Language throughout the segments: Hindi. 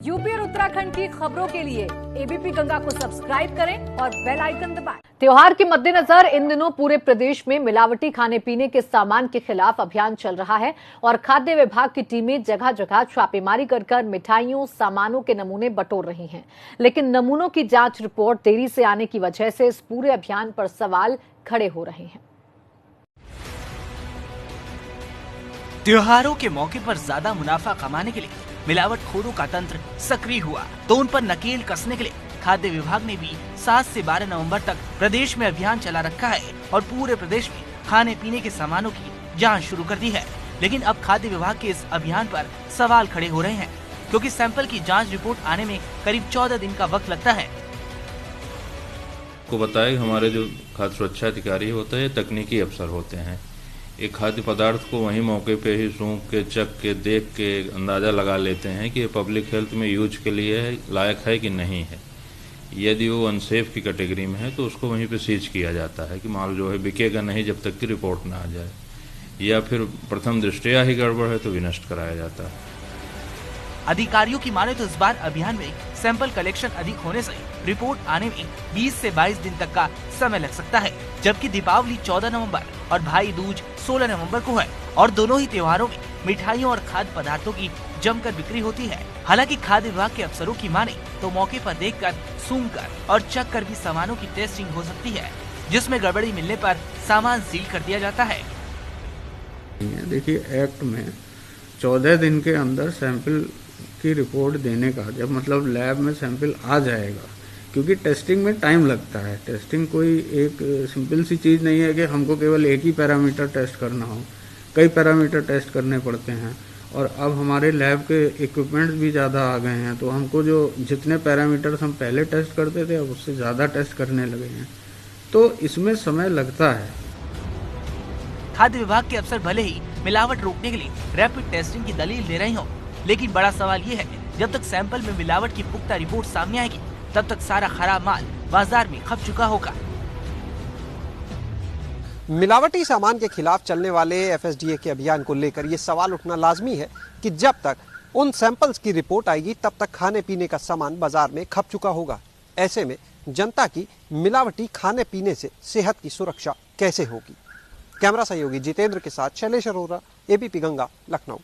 यूपी और उत्तराखंड की खबरों के लिए एबीपी गंगा को सब्सक्राइब करें और बेल आइकन दबाएं। त्योहार के मद्देनजर इन दिनों पूरे प्रदेश में मिलावटी खाने पीने के सामान के खिलाफ अभियान चल रहा है और खाद्य विभाग की टीमें जगह जगह छापेमारी कर मिठाइयों सामानों के नमूने बटोर रही हैं। लेकिन नमूनों की जांच रिपोर्ट देरी से आने की वजह से इस पूरे अभियान पर सवाल खड़े हो रहे हैं। त्योहारों के मौके पर ज्यादा मुनाफा कमाने के लिए मिलावटखोरों का तंत्र सक्रिय हुआ तो उन पर नकेल कसने के लिए खाद्य विभाग ने भी 7 से 12 नवंबर तक प्रदेश में अभियान चला रखा है और पूरे प्रदेश में खाने पीने के सामानों की जांच शुरू कर दी है। लेकिन अब खाद्य विभाग के इस अभियान पर सवाल खड़े हो रहे हैं क्योंकि सैंपल की जांच रिपोर्ट आने में करीब 14 दिन का वक्त लगता है। को बताया हमारे जो खाद्य सुरक्षा अधिकारी होते हैं तकनीकी अफसर होते हैं। एक खाद्य पदार्थ को वहीं मौके पे ही सूंघ के चख के देख के अंदाज़ा लगा लेते हैं कि ये पब्लिक हेल्थ में यूज के लिए लायक है कि नहीं है। यदि वो अनसेफ की कैटेगरी में है तो उसको वहीं पे सीज किया जाता है कि माल जो है बिकेगा नहीं जब तक कि रिपोर्ट ना आ जाए, या फिर प्रथम दृष्टया ही गड़बड़ है तो विनष्ट कराया जाता है। अधिकारियों की माने तो इस बार अभियान में सैंपल कलेक्शन अधिक होने से रिपोर्ट आने में 20 से 22 दिन तक का समय लग सकता है, जबकि दीपावली 14 नवंबर और भाई दूज 16 नवंबर को है और दोनों ही त्योहारों में मिठाइयों और खाद्य पदार्थों की जमकर बिक्री होती है। हालांकि खाद्य विभाग के अफसरों की माने तो मौके पर देखकर, सूंघकर और चख कर भी सामानों की टेस्टिंग हो सकती है, जिसमें गड़बड़ी मिलने पर सामान सील कर दिया जाता है। देखिए, एक्ट में 14 दिन के अंदर सैंपल की रिपोर्ट देने का, जब मतलब लैब में सैंपल आ जाएगा, क्योंकि टेस्टिंग में टाइम लगता है। टेस्टिंग कोई एक सिंपल सी चीज़ नहीं है कि हमको केवल एक ही पैरामीटर टेस्ट करना हो, कई पैरामीटर टेस्ट करने पड़ते हैं। और अब हमारे लैब के इक्विपमेंट्स भी ज़्यादा आ गए हैं, तो हमको जो जितने पैरामीटर्स हम पहले टेस्ट करते थे अब उससे ज़्यादा टेस्ट करने लगे हैं, तो इसमें समय लगता है। खाद्य विभाग के अफसर भले ही मिलावट रोकने के लिए रैपिड टेस्टिंग की दलील दे रहे हों, लेकिन बड़ा सवाल ये है जब तक सैंपल में मिलावट की पुख्ता रिपोर्ट सामने आएगी तब तक सारा खराब माल बाजार में खप चुका होगा। मिलावटी सामान के खिलाफ चलने वाले एफएसडीए के अभियान को लेकर ये सवाल उठना लाजमी है कि जब तक उन सैंपल्स की रिपोर्ट आएगी तब तक खाने पीने का सामान बाजार में खप चुका होगा। ऐसे में जनता की मिलावटी खाने पीने से सेहत की सुरक्षा कैसे होगी? कैमरा सहयोगी जितेंद्र के साथ शैलेश अरोरा, एबीपी गंगा, लखनऊ।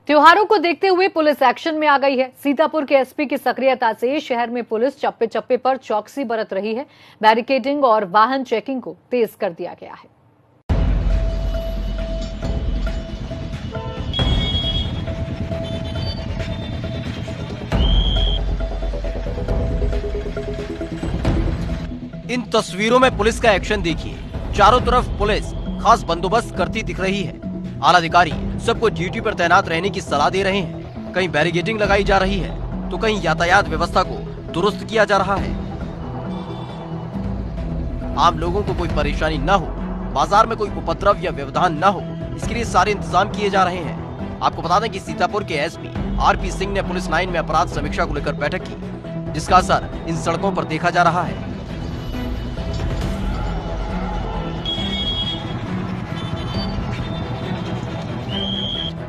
त्योहारों को देखते हुए पुलिस एक्शन में आ गई है। सीतापुर के एसपी की सक्रियता से शहर में पुलिस चप्पे चप्पे पर चौकसी बरत रही है। बैरिकेडिंग और वाहन चेकिंग को तेज कर दिया गया है। इन तस्वीरों में पुलिस का एक्शन देखिए। चारों तरफ पुलिस खास बंदोबस्त करती दिख रही है। आला अधिकारी सबको ड्यूटी पर तैनात रहने की सलाह दे रहे हैं। कहीं बैरिकेडिंग लगाई जा रही है तो कहीं यातायात व्यवस्था को दुरुस्त किया जा रहा है। आम लोगों को कोई परेशानी न हो, बाजार में कोई उपद्रव या व्यवधान न हो, इसके लिए सारे इंतजाम किए जा रहे हैं। आपको बता दें कि सीतापुर के एसपी आरपी सिंह ने पुलिस लाइन में अपराध समीक्षा को लेकर बैठक की, जिसका असर इन सड़कों पर देखा जा रहा है।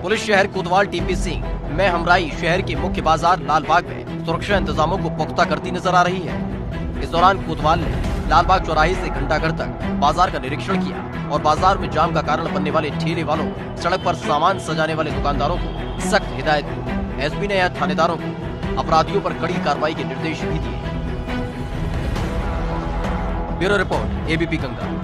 पुलिस शहर कोतवाल टीपी सिंह में हमराई शहर के मुख्य बाजार लालबाग में सुरक्षा इंतजामों को पुख्ता करती नजर आ रही है। इस दौरान कोतवाल ने लालबाग चौराहे से घंटाघर तक बाजार का निरीक्षण किया और बाजार में जाम का कारण बनने वाले ठेले वालों, सड़क पर सामान सजाने वाले दुकानदारों को सख्त हिदायत दी। एसपी ने थानेदारों को अपराधियों पर कड़ी कार्रवाई के निर्देश भी दिए। Bureau report, ABP Ganga.